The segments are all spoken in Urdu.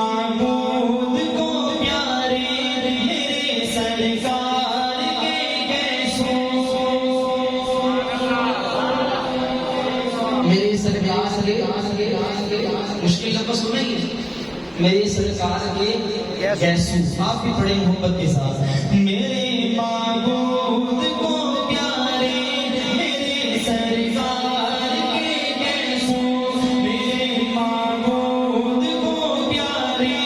معبود کو پیارے میرے سرکار کے کیسوں میرے سرکار کے مشکل لفظ سنیں گے میرے سرکار کے کیسوں آپ بھی پڑھیں محبت کے ساتھ میرے معبود کو پیارے میرے سرکار کے کیسوں میرے معبود کو پیارے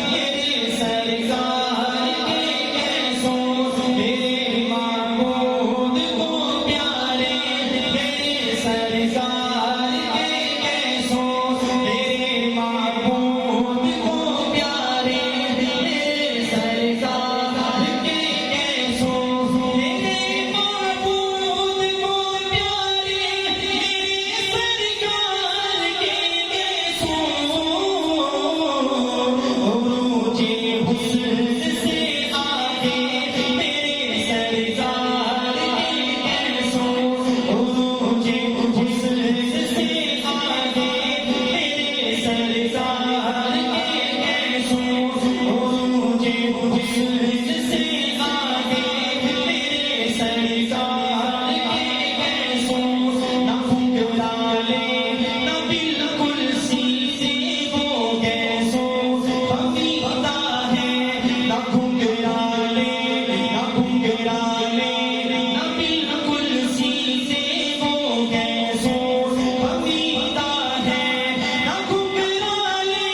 میرے سرکار کے کیسوں میرے معبود کو پیارے میرے سرکار کے کیسوں میرے معبود کو پیارے میرے سرکار کے کیسوں میرے معبود کو پیارے میرے سرکار کے کیسوں عروج حسن سے آگے میرے سرکار کے کیسوں عروج حسن سے آگے میرے سرکار کے کیسوں عروج حسن سے آگے میرے سرکار کے کیسوں نہ گھنگرالے نہ بالکل سیدھے وہ کیسوں خفیدہ ہے نہ گھنگرالے نہ گھنگرالے نہ بالکل سیدھے وہ کیسوں خفیدہ ہے نہ گھنگرالے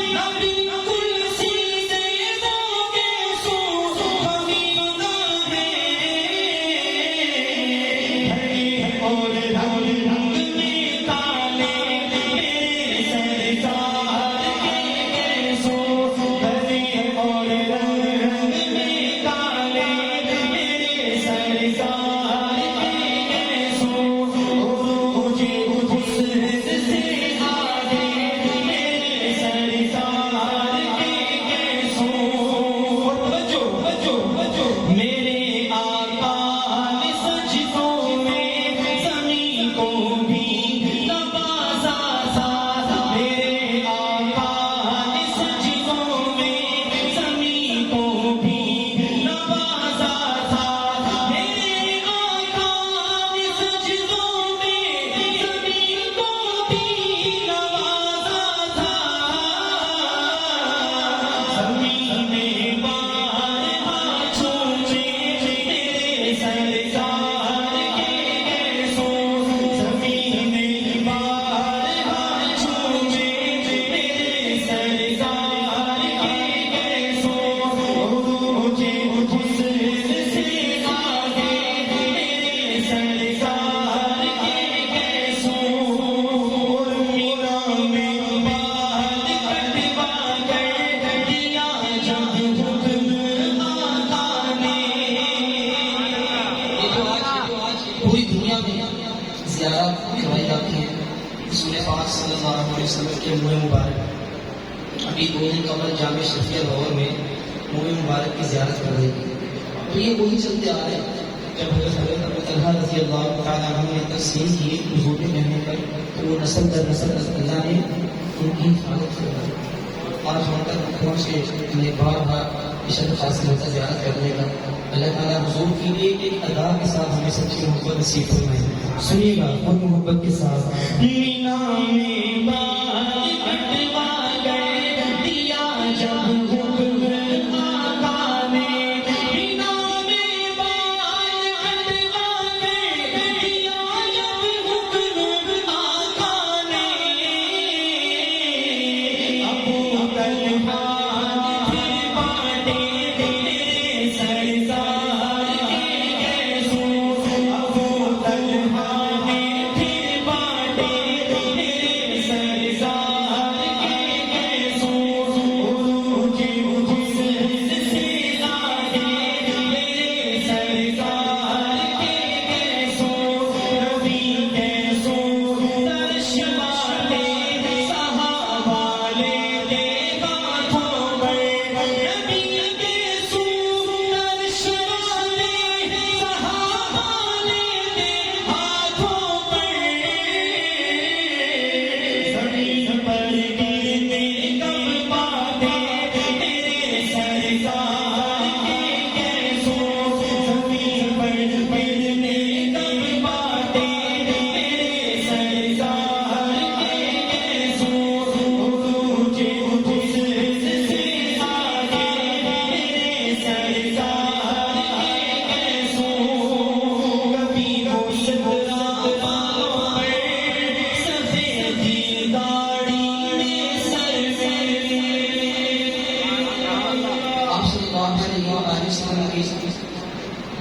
نہ بالکل سیدھے وہ کیسوں خفیدہ ہے ہری اور رنگ میں کالے میرے سرکار کے کیسوں ہری اور رنگ میں کالے میرے سرکار کے کیسوں عروج حسن سے آگے میرے سرکار کے کیسوں میرے آقا نے سجدوں میں زمین کو بھی نوازا تھا میرے آقا نے سجدوں میں زمین کو بھی نوازا تھا میرے آقا نے سجدوں میں زمین کو بھی نوازا تھا زمین میں بارہا چومے میرے سرکار کے کیسوں زمین میں بارہا چومے میرے سرکار کے کیسوں عروج حسن سے آگے میرے سرکار کے کیسوں میرا میں بال کٹوا کر دیا جب حکم آقا نے یہ جو آج پوری دنیا میں زیارت کروائی جاتی ہے رسول پاک صلی اللہ علیہ وسلم کے منہ مبارک ابھی 2 دن قبل جامع شفیع لاہور میں منہ مبارک کی زیارت کر رہی ہے تو یہ وہی چلتے آ رہے ہیں جب حضرت ابو طلحہ رضی اللہ تعالیٰ عنہ نے تقسیم کی حضور کے مہنے پر تو وہ نسل در نسل اللہ نے ان کی حفاظت فرمائی آج ہم تک پہنچ کے انہیں بار بار شرف حاصل ہوتا زیارت کرنے کا اللہ تعالیٰ حضور کی ایک ایک ادا کے ساتھ ہمیں سچی محبت نصیب فرمائے سنیے گا خود محبت کے ساتھ مینا میں بال کٹوا کر دیا جب حکم آقا نے مینا میں بال کٹوا کر دیا جب حکم آقا نے ابو طلحہ پھر بانٹے میرے سرکار کے کیسوں ابو طلحہ نے پھر بانٹے میرے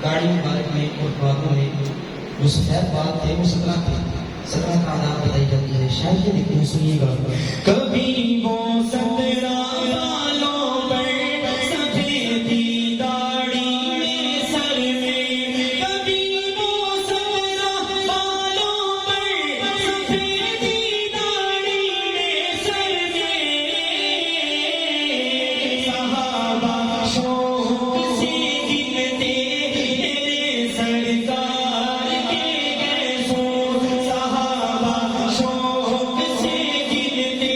گاڑی مبارک میں اور باغوں میں جو سفید باغ تھے وہ 17 تھے. 17 تعداد بتائی جاتی ہے. شاید یہ دیکھتے ہیں, سنیے گا. کبھی وہ 17 بالوں پر سفیدی داڑھی میں سر میں, کبھی وہ 17 بالوں پر سفیدی داڑھی میں سر میں, صحابہ شوق سے گنتے میرے سرکار کے گیسوں, صحابہ شوق سے گنتے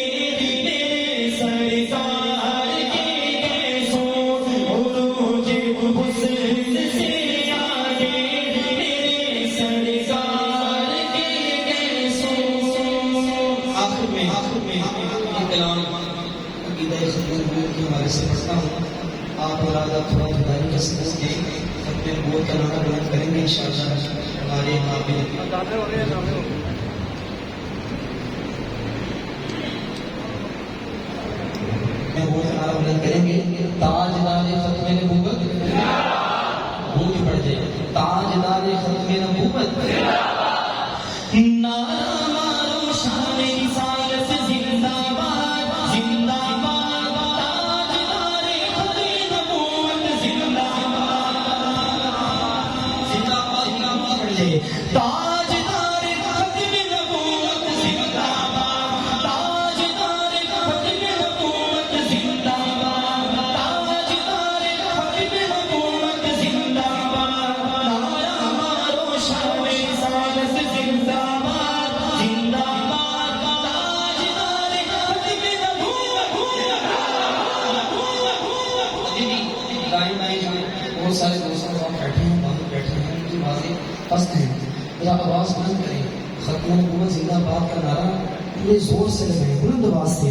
میرے سرکار کے گیسوں, عروج حسن سے آگے میرے سرکار کے گیسوں. آخر میں یہ کلام عقیدہ ختم نبوت کے حوالے سے پڑھتا ہوں. آپ اور آپ تھوڑا خدائی کا سمجھ کے ختم نبوت کا نعرہ بلند کریں گے انشاءاللہ. ہمارے قابل نبوت کا نعرہ بلند کریں گے. تاجدار ختم نبوت بھوک پڑ جائے. تاجدار ختم نبوت نعرہ مارو شان رسالت زندہ باد, زندہ باد. تاجدار ختم نبوت زندہ باد, زندہ باد پڑھ لے. تاجدار ختم نبوت زندہ باد, تاجدار ختم نبوت زندہ باد, تاجدار ختم نبوت زندہ باد. نعرہ مارو شان رسالت زندہ باد, زندہ باد. تاجدار ختم نبوت. ابھی بھی لائن آئی جو بہت سارے دوستوں کو بیٹھے ہیں, باہر بیٹھے ہیں, ان کی باتیں پست ہیں. ذرا آواز بلند کریں. ختم نبوت زندہ باد کا نعرہ پورے زور سے لگائیں, بلند آواز سے.